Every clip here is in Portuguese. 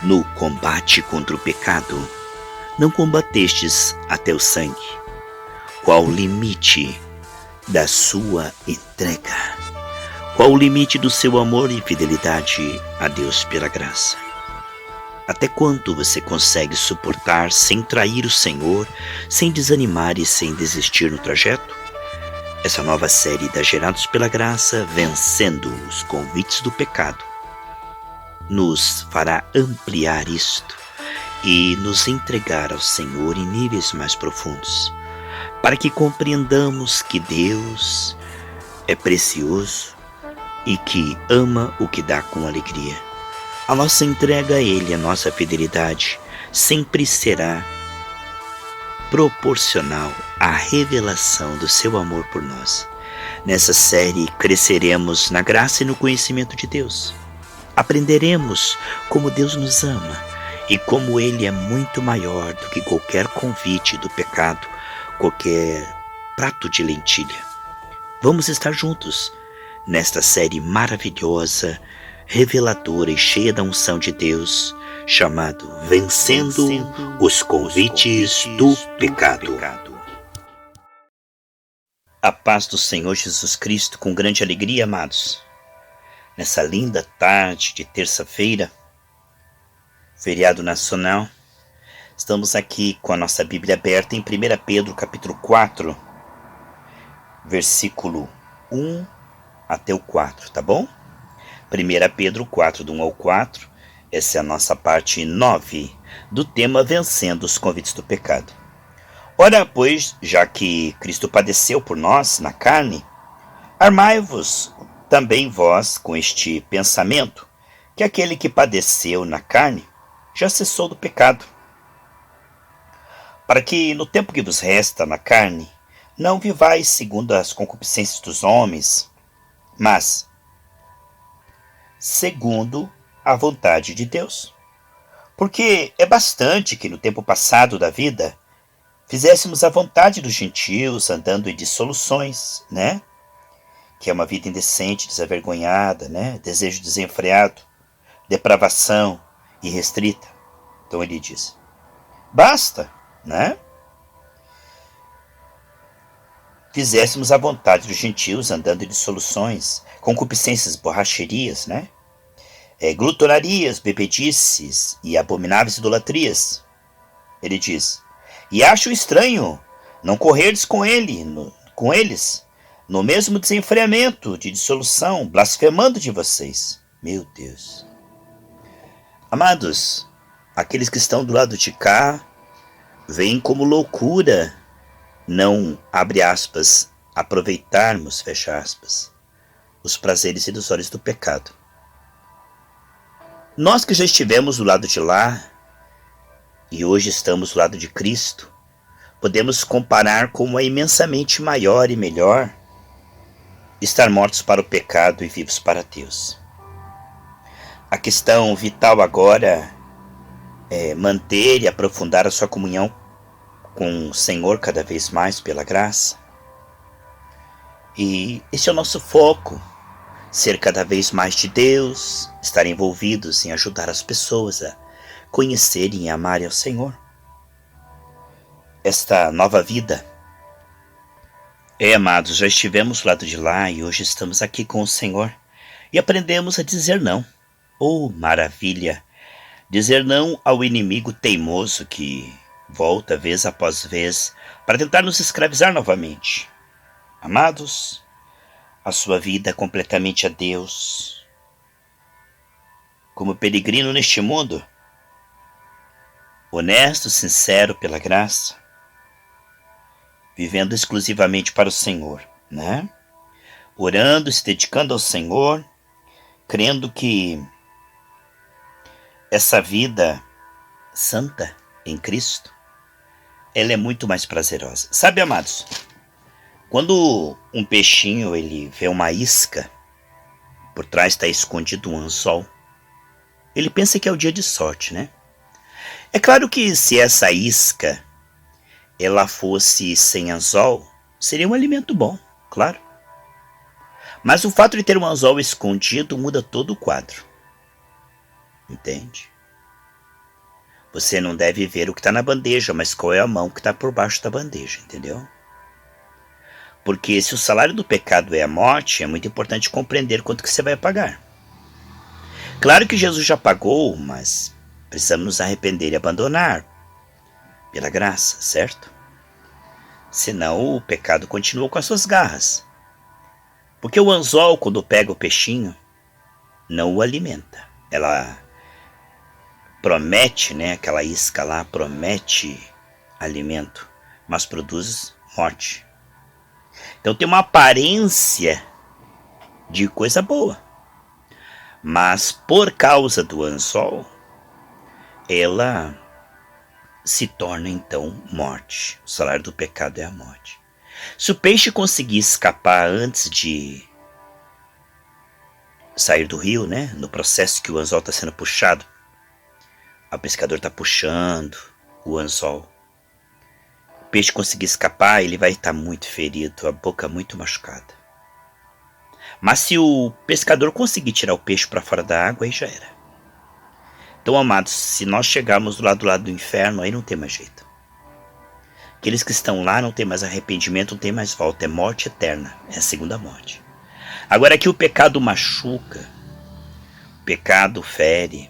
No combate contra o pecado, não combatestes até o sangue. Qual o limite da sua entrega? Qual o limite do seu amor e fidelidade a Deus pela graça? Até quanto você consegue suportar sem trair o Senhor, sem desanimar e sem desistir no trajeto? Essa nova série da Gerados pela Graça, Vencendo os Convites do Pecado, nos fará ampliar isto e nos entregar ao Senhor em níveis mais profundos, para que compreendamos que Deus é precioso e que ama o que dá com alegria. A nossa entrega a Ele, a nossa fidelidade, sempre será proporcional à revelação do seu amor por nós. Nessa série, cresceremos na graça e no conhecimento de Deus. Aprenderemos como Deus nos ama e como Ele é muito maior do que qualquer convite do pecado, qualquer prato de lentilha. Vamos estar juntos nesta série maravilhosa, reveladora e cheia da unção de Deus, chamado Vencendo os Convites do Pecado. A paz do Senhor Jesus Cristo, com grande alegria, amados. Nessa linda tarde de terça-feira, feriado nacional, estamos aqui com a nossa Bíblia aberta em 1 Pedro capítulo 4, versículo 1 até o 4, tá bom? 1 Pedro 4, do 1 ao 4, essa é a nossa parte 9 do tema Vencendo os Convites do Pecado. Ora, pois, já que Cristo padeceu por nós na carne, armai-vos também vós com este pensamento, que aquele que padeceu na carne já cessou do pecado, para que no tempo que vos resta na carne não vivais segundo as concupiscências dos homens, mas segundo a vontade de Deus. Porque é bastante que no tempo passado da vida fizéssemos a vontade dos gentios, andando em dissoluções, né? Que é uma vida indecente, desavergonhada, né? Desejo desenfreado, depravação irrestrita. Então ele diz, basta, né? Fizéssemos a vontade dos gentios, andando em dissoluções, concupiscências, borracherias, né? Glutonarias, bebedices e abomináveis idolatrias. Ele diz, e acho estranho não correrdes com eles, no mesmo desenfreamento de dissolução, blasfemando de vocês. Meu Deus. Amados, aqueles que estão do lado de cá, veem como loucura não, abre aspas, aproveitarmos, fecha aspas, os prazeres ilusórios do pecado. Nós que já estivemos do lado de lá e hoje estamos do lado de Cristo, podemos comparar como é imensamente maior e melhor estar mortos para o pecado e vivos para Deus. A questão vital agora é manter e aprofundar a sua comunhão com o Senhor cada vez mais pela graça. E esse é o nosso foco, ser cada vez mais de Deus, estar envolvidos em ajudar as pessoas a conhecerem e amarem ao Senhor. Esta nova vida, amados, já estivemos do lado de lá e hoje estamos aqui com o Senhor e aprendemos a dizer não. Oh, maravilha! Dizer não ao inimigo teimoso que volta vez após vez para tentar nos escravizar novamente. Amados, a sua vida é completamente a Deus. Como peregrino neste mundo, honesto, sincero pela graça, vivendo exclusivamente para o Senhor, né? Orando, se dedicando ao Senhor, crendo que essa vida santa em Cristo, ela é muito mais prazerosa. Sabe, amados, quando um peixinho ele vê uma isca, por trás está escondido um anzol, ele pensa que é o dia de sorte, né? É claro que se essa isca ela fosse sem anzol, seria um alimento bom, claro. Mas o fato de ter um anzol escondido muda todo o quadro. Entende? Você não deve ver o que está na bandeja, mas qual é a mão que está por baixo da bandeja, entendeu? Porque se o salário do pecado é a morte, é muito importante compreender quanto que você vai pagar. Claro que Jesus já pagou, mas precisamos nos arrepender e abandonar pela graça, certo? Senão o pecado continua com as suas garras. Porque o anzol, quando pega o peixinho, não o alimenta. Ela promete, né? Aquela isca lá promete alimento, mas produz morte. Então tem uma aparência de coisa boa. Mas por causa do anzol, ela se torna então morte. O salário do pecado é a morte. Se o peixe conseguir escapar antes de sair do rio, né? No processo que o anzol está sendo puxado, o pescador está puxando o anzol. O peixe conseguir escapar, ele vai estar muito ferido, a boca muito machucada. Mas se o pescador conseguir tirar o peixe para fora da água, aí já era. Então, amados, se nós chegarmos do lado do inferno, aí não tem mais jeito. Aqueles que estão lá não tem mais arrependimento, não tem mais volta, é morte eterna, é a segunda morte. Agora aqui o pecado machuca, o pecado fere.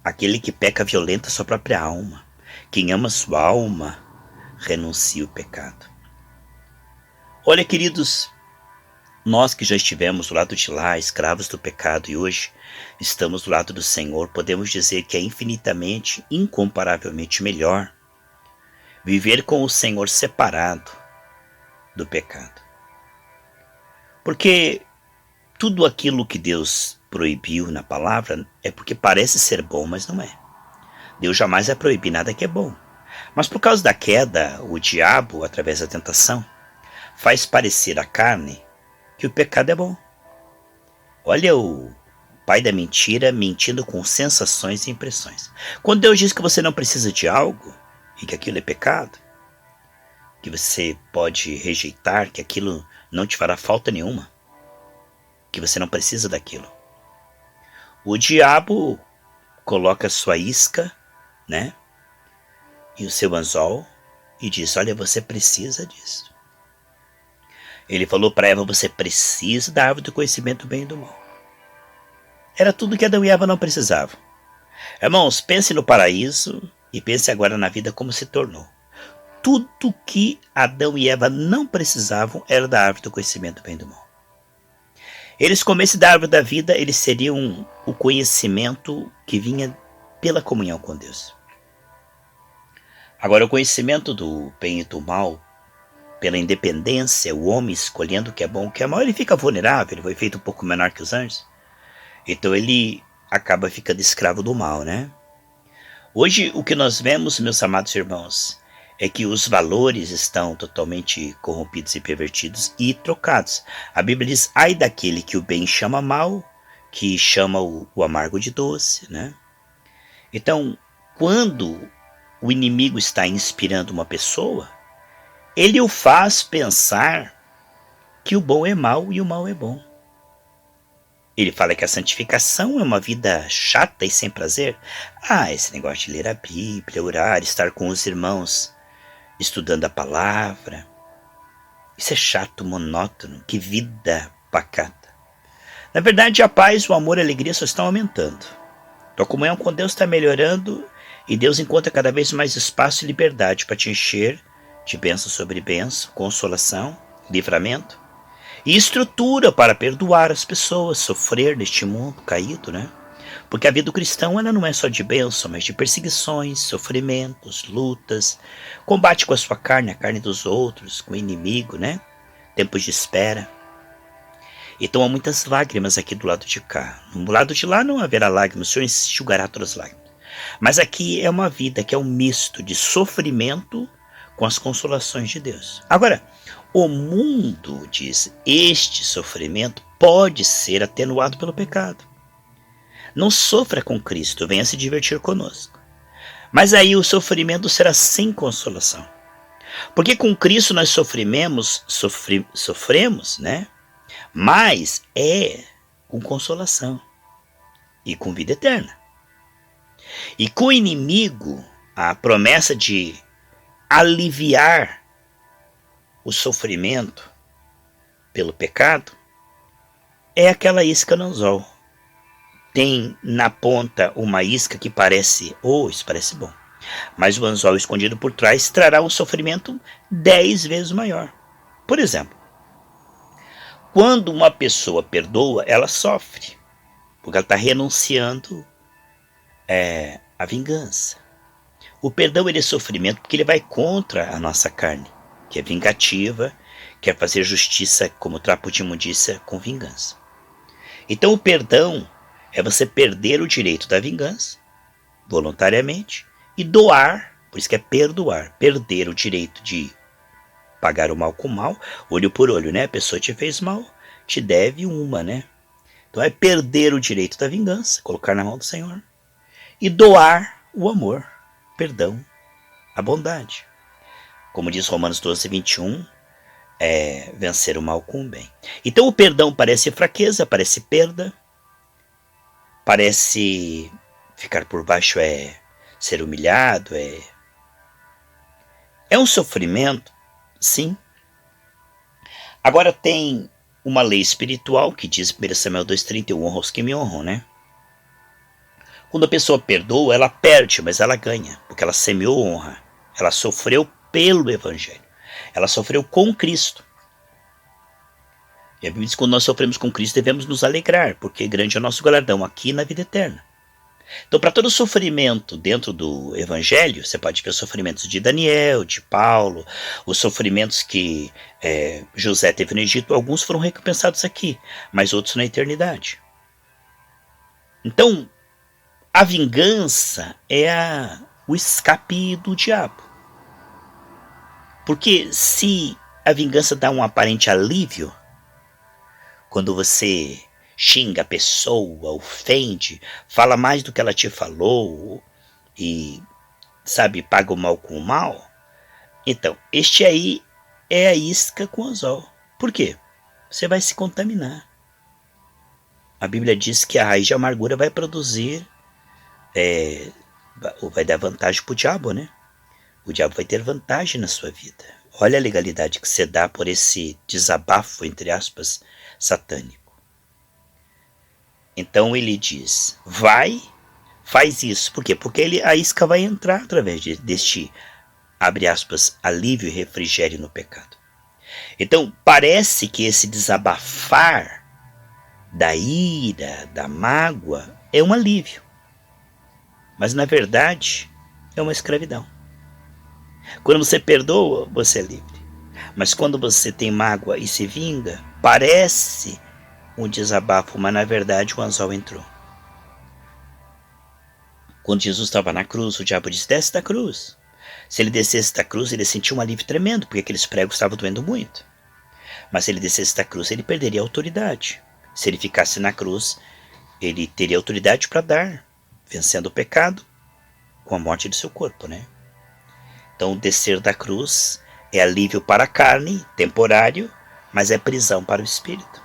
Aquele que peca violenta sua própria alma. Quem ama sua alma, renuncia o pecado. Olha, queridos, nós que já estivemos do lado de lá, escravos do pecado, e hoje estamos do lado do Senhor, podemos dizer que é infinitamente, incomparavelmente melhor viver com o Senhor separado do pecado. Porque tudo aquilo que Deus proibiu na palavra é porque parece ser bom, mas não é. Deus jamais vai proibir nada que é bom. Mas por causa da queda, o diabo, através da tentação, faz parecer a carne que o pecado é bom. Olha o pai da mentira mentindo com sensações e impressões. Quando Deus diz que você não precisa de algo e que aquilo é pecado, que você pode rejeitar, que aquilo não te fará falta nenhuma, que você não precisa daquilo, o diabo coloca a sua isca, né, e o seu anzol e diz: olha, você precisa disso. Ele falou para Eva: você precisa da árvore do conhecimento do bem e do mal. Era tudo que Adão e Eva não precisavam. Irmãos, pense no paraíso e pense agora na vida como se tornou. Tudo que Adão e Eva não precisavam era da árvore do conhecimento do bem e do mal. Eles comessem da árvore da vida, eles seriam o conhecimento que vinha pela comunhão com Deus. Agora, o conhecimento do bem e do mal, pela independência, o homem escolhendo o que é bom e o que é mal, ele fica vulnerável, ele foi feito um pouco menor que os anjos. Então ele acaba ficando escravo do mal, né? Hoje o que nós vemos, meus amados irmãos, é que os valores estão totalmente corrompidos e pervertidos e trocados. A Bíblia diz: ai daquele que o bem chama mal, que chama o amargo de doce, né? Então, quando o inimigo está inspirando uma pessoa, ele o faz pensar que o bom é mal e o mal é bom. Ele fala que a santificação é uma vida chata e sem prazer. Esse negócio de ler a Bíblia, orar, estar com os irmãos, estudando a palavra, isso é chato, monótono, que vida pacata. Na verdade, a paz, o amor e a alegria só estão aumentando. Tua comunhão com Deus está melhorando e Deus encontra cada vez mais espaço e liberdade para te encher de bênção sobre bênção, consolação, livramento e estrutura para perdoar as pessoas, sofrer neste mundo caído, né? Porque a vida do cristão, ela não é só de bênção, mas de perseguições, sofrimentos, lutas, combate com a sua carne, a carne dos outros, com o inimigo, né? Tempos de espera. Então há muitas lágrimas aqui do lado de cá. No lado de lá não haverá lágrimas, o Senhor enxugará todas as lágrimas. Mas aqui é uma vida que é um misto de sofrimento com as consolações de Deus. Agora, o mundo diz: este sofrimento pode ser atenuado pelo pecado. Não sofra com Cristo, venha se divertir conosco. Mas aí o sofrimento será sem consolação. Porque com Cristo nós sofremos, né? Mas é com consolação e com vida eterna. E com o inimigo, a promessa de aliviar o sofrimento pelo pecado é aquela isca no anzol. Tem na ponta uma isca que parece, isso parece bom, mas o anzol escondido por trás trará um sofrimento 10 vezes maior. Por exemplo, quando uma pessoa perdoa, ela sofre, porque ela está renunciando à vingança. O perdão ele é sofrimento porque ele vai contra a nossa carne, que é vingativa, quer fazer justiça como trapo de imundícia com vingança. Então o perdão é você perder o direito da vingança, voluntariamente, e doar, por isso que é perdoar, perder o direito de pagar o mal com mal, olho por olho, né? A pessoa te fez mal, te deve uma, né? Então é perder o direito da vingança, colocar na mão do Senhor, e doar o amor, perdão, a bondade. Como diz Romanos 12, 21, vencer o mal com o bem. Então o perdão parece fraqueza, parece perda, parece ficar por baixo, ser humilhado, é um sofrimento, sim. Agora tem uma lei espiritual que diz, 1 Samuel 2,31, honra os que me honram, né? Quando a pessoa perdoa, ela perde, mas ela ganha, porque ela semeou honra. Ela sofreu pelo Evangelho. Ela sofreu com Cristo. E a Bíblia diz que quando nós sofremos com Cristo, devemos nos alegrar, porque grande é o nosso galardão aqui na vida eterna. Então, para todo sofrimento dentro do Evangelho, você pode ver os sofrimentos de Daniel, de Paulo, os sofrimentos que José teve no Egito, alguns foram recompensados aqui, mas outros na eternidade. Então, a vingança é o escape do diabo. Porque se a vingança dá um aparente alívio, quando você xinga a pessoa, ofende, fala mais do que ela te falou e, paga o mal com o mal, então, este aí é a isca com o anzol. Por quê? Você vai se contaminar. A Bíblia diz que a raiz de amargura vai produzir, vai dar vantagem para o diabo, né? O diabo vai ter vantagem na sua vida. Olha a legalidade que você dá por esse desabafo, entre aspas, satânico. Então ele diz, faz isso. Por quê? Porque a isca vai entrar através deste, abre aspas, alívio e refrigério no pecado. Então parece que esse desabafar da ira, da mágoa, é um alívio. Mas na verdade é uma escravidão. Quando você perdoa, você é livre. Mas quando você tem mágoa e se vinga, parece um desabafo, mas na verdade o anzol entrou. Quando Jesus estava na cruz, o diabo disse, desce da cruz. Se ele descesse da cruz, ele sentia um alívio tremendo, porque aqueles pregos estavam doendo muito. Mas se ele descesse da cruz, ele perderia a autoridade. Se ele ficasse na cruz, ele teria autoridade para dar, vencendo o pecado com a morte de seu corpo, né? Então, o descer da cruz é alívio para a carne, temporário, mas é prisão para o espírito.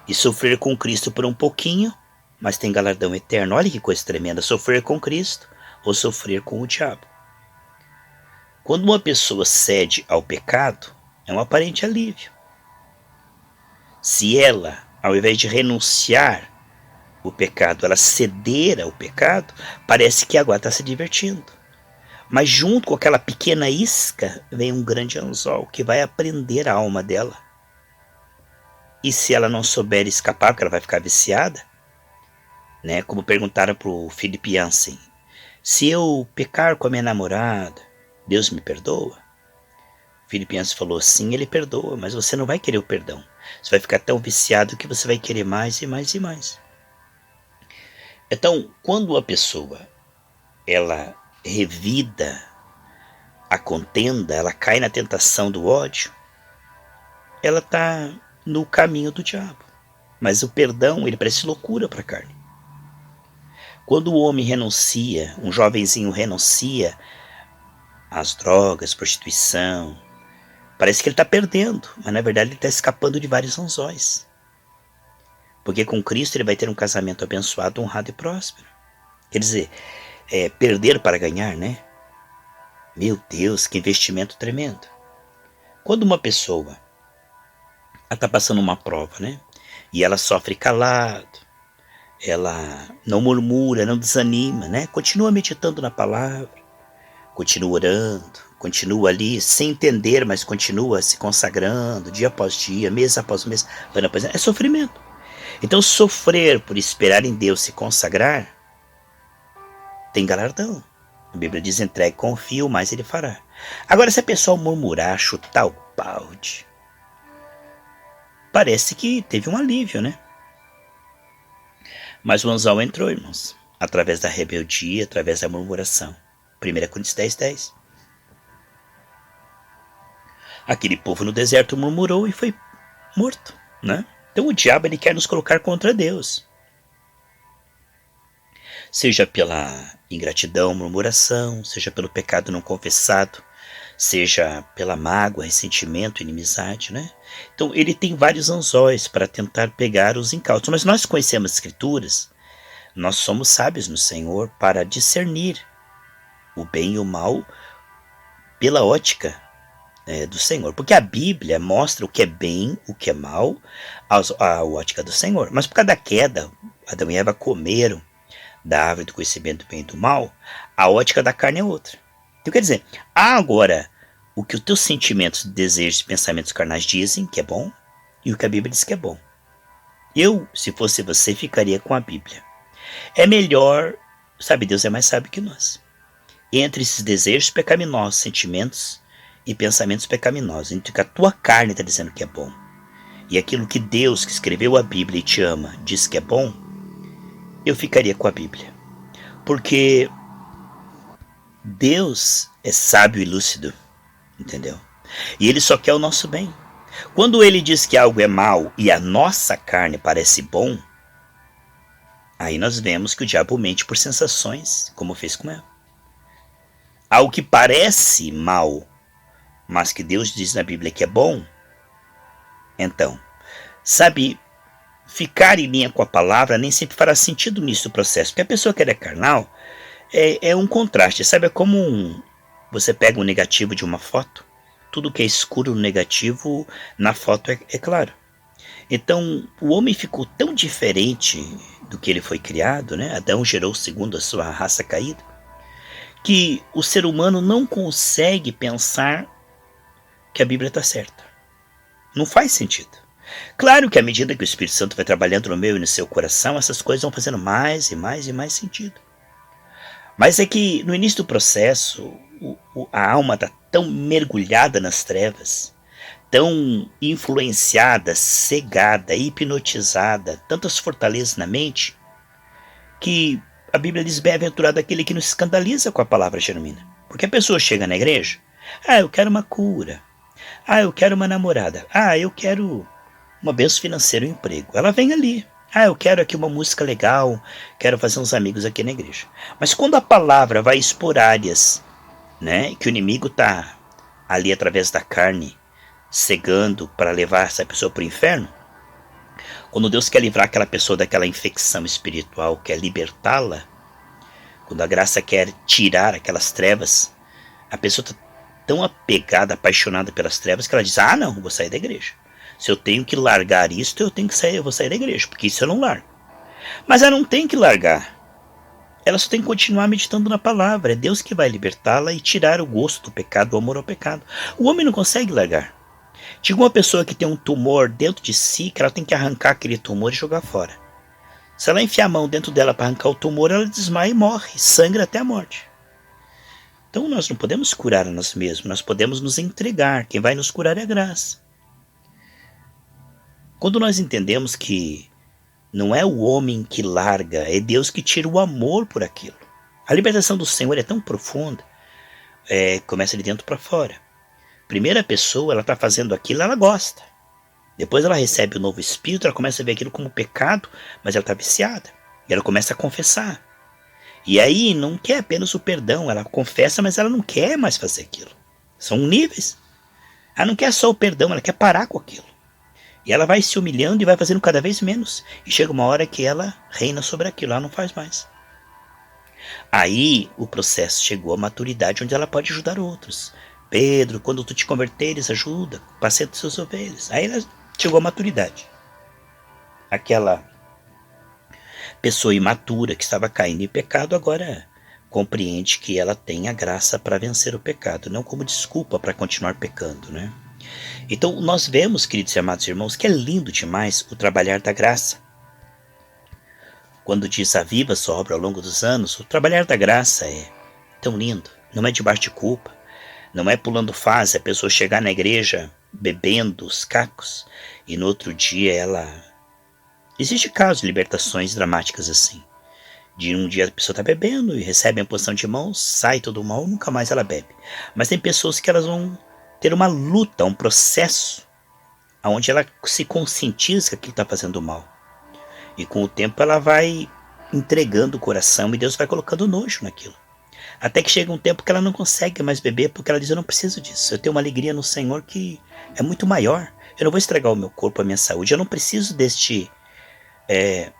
E sofrer com Cristo por um pouquinho, mas tem galardão eterno. Olha que coisa tremenda, sofrer com Cristo ou sofrer com o diabo. Quando uma pessoa cede ao pecado, é um aparente alívio. Se ela, ao invés de renunciar ao pecado, ela ceder ao pecado, parece que agora está se divertindo. Mas junto com aquela pequena isca, vem um grande anzol que vai prender a alma dela. E se ela não souber escapar, porque ela vai ficar viciada, né? Como perguntaram para o Philip Yancey, se eu pecar com a minha namorada, Deus me perdoa? Philip Yancey falou, sim, ele perdoa, mas você não vai querer o perdão. Você vai ficar tão viciado que você vai querer mais e mais e mais. Então, quando a pessoa, ela revida a contenda, ela cai na tentação do ódio, ela está no caminho do diabo. Mas o perdão, ele parece loucura para a carne. Quando o homem renuncia, um jovenzinho renuncia às drogas, prostituição, parece que ele está perdendo, mas na verdade ele está escapando de vários anzóis. Porque com Cristo ele vai ter um casamento abençoado, honrado e próspero. Quer dizer, perder para ganhar, né? Meu Deus, que investimento tremendo. Quando uma pessoa está passando uma prova, né? E ela sofre calado, ela não murmura, não desanima, né? Continua meditando na palavra, continua orando, continua ali sem entender, mas continua se consagrando dia após dia, mês após mês, ano após ano. É sofrimento. Então, sofrer por esperar em Deus se consagrar tem galardão. A Bíblia diz: entregue com fio, mais ele fará. Agora, se a pessoa murmurar, chutar o balde, parece que teve um alívio, né? Mas o anzol entrou, irmãos, através da rebeldia, através da murmuração. 1 Coríntios 10:10. Aquele povo no deserto murmurou e foi morto, né? Então o diabo ele quer nos colocar contra Deus. Seja pela ingratidão, murmuração, seja pelo pecado não confessado, seja pela mágoa, ressentimento, inimizade, né? Então ele tem vários anzóis para tentar pegar os incautos. Mas nós conhecemos as Escrituras, nós somos sábios no Senhor para discernir o bem e o mal pela ótica do Senhor. Porque a Bíblia mostra o que é bem, o que é mal, a ótica do Senhor. Mas por causa da queda, Adão e Eva comeram da árvore do conhecimento do bem e do mal, a ótica da carne é outra. Então quer dizer, há agora o que os teus sentimentos, desejos e pensamentos carnais dizem que é bom e o que a Bíblia diz que é bom. Eu, se fosse você, ficaria com a Bíblia. É melhor, sabe, Deus é mais sábio que nós. Entre esses desejos pecaminosos, sentimentos e pensamentos pecaminosos, entre o que a tua carne está dizendo que é bom e aquilo que Deus, que escreveu a Bíblia e te ama, diz que é bom, eu ficaria com a Bíblia. Porque Deus é sábio e lúcido, entendeu? E Ele só quer o nosso bem. Quando Ele diz que algo é mal e a nossa carne parece bom, aí nós vemos que o diabo mente por sensações, como fez com ela. Algo que parece mal, mas que Deus diz na Bíblia que é bom, então, sabe, ficar em linha com a palavra nem sempre fará sentido nisso processo, porque a pessoa que é carnal é um contraste, sabe? É como você pega um negativo de uma foto, tudo que é escuro no negativo, na foto é claro. Então, o homem ficou tão diferente do que ele foi criado, né? Adão gerou segundo a sua raça caída, que o ser humano não consegue pensar que a Bíblia está certa. Não faz sentido. Claro que à medida que o Espírito Santo vai trabalhando no meu e no seu coração, essas coisas vão fazendo mais e mais e mais sentido. Mas é que no início do processo, a alma está tão mergulhada nas trevas, tão influenciada, cegada, hipnotizada, tantas fortalezas na mente, que a Bíblia diz: bem-aventurado aquele que não se escandaliza com a palavra genuína. Porque a pessoa chega na igreja: eu quero uma cura, eu quero uma namorada, eu quero uma bênção financeira, um emprego. Ela vem ali: eu quero aqui uma música legal, quero fazer uns amigos aqui na igreja. Mas quando a palavra vai expor áreas, né, que o inimigo está ali através da carne, cegando para levar essa pessoa para o inferno, quando Deus quer livrar aquela pessoa daquela infecção espiritual, quer libertá-la, quando a graça quer tirar aquelas trevas, a pessoa está tão apegada, apaixonada pelas trevas, que ela diz: não, vou sair da igreja. Se eu tenho que largar isso, eu vou sair da igreja, porque isso eu não largo. Mas ela não tem que largar. Ela só tem que continuar meditando na palavra. É Deus que vai libertá-la e tirar o gosto do pecado, o amor ao pecado. O homem não consegue largar. Diga uma pessoa que tem um tumor dentro de si, que ela tem que arrancar aquele tumor e jogar fora. Se ela enfiar a mão dentro dela para arrancar o tumor, ela desmaia e morre, sangra até a morte. Então nós não podemos curar a nós mesmos, nós podemos nos entregar. Quem vai nos curar é a graça. Quando nós entendemos que não é o homem que larga, é Deus que tira o amor por aquilo. A libertação do Senhor é tão profunda, começa de dentro para fora. Primeira pessoa, ela está fazendo aquilo, ela gosta. Depois ela recebe o novo Espírito, ela começa a ver aquilo como pecado, mas ela está viciada. E ela começa a confessar. E aí não quer apenas o perdão, ela confessa, mas ela não quer mais fazer aquilo. São níveis. Ela não quer só o perdão, ela quer parar com aquilo. E ela vai se humilhando e vai fazendo cada vez menos. E chega uma hora que ela reina sobre aquilo, ela não faz mais. Aí o processo chegou à maturidade onde ela pode ajudar outros. Pedro, quando tu te converteres, ajuda, passeia dos seus ovelhas. Aí ela chegou à maturidade. Aquela pessoa imatura que estava caindo em pecado agora compreende que ela tem a graça para vencer o pecado, não como desculpa para continuar pecando, né? Então nós vemos, queridos e amados irmãos, que é lindo demais o trabalhar da graça. Quando diz a viva sua obra ao longo dos anos, o trabalhar da graça é tão lindo, não é debaixo de culpa, não é pulando fase, a pessoa chegar na igreja bebendo os cacos e no outro dia ela... Existe casos de libertações dramáticas assim. De um dia a pessoa está bebendo e recebe a imposição de mãos, sai todo mal, nunca mais ela bebe. Mas tem pessoas que elas vão ter uma luta, um processo, onde ela se conscientiza que aquilo está fazendo mal. E com o tempo ela vai entregando o coração e Deus vai colocando nojo naquilo. Até que chega um tempo que ela não consegue mais beber porque ela diz, eu não preciso disso. Eu tenho uma alegria no Senhor que é muito maior. Eu não vou estragar o meu corpo, a minha saúde. Eu não preciso deste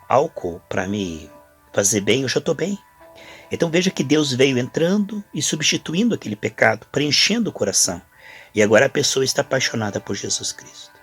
álcool para me fazer bem, eu já estou bem. Então veja que Deus veio entrando e substituindo aquele pecado, preenchendo o coração. E agora a pessoa está apaixonada por Jesus Cristo.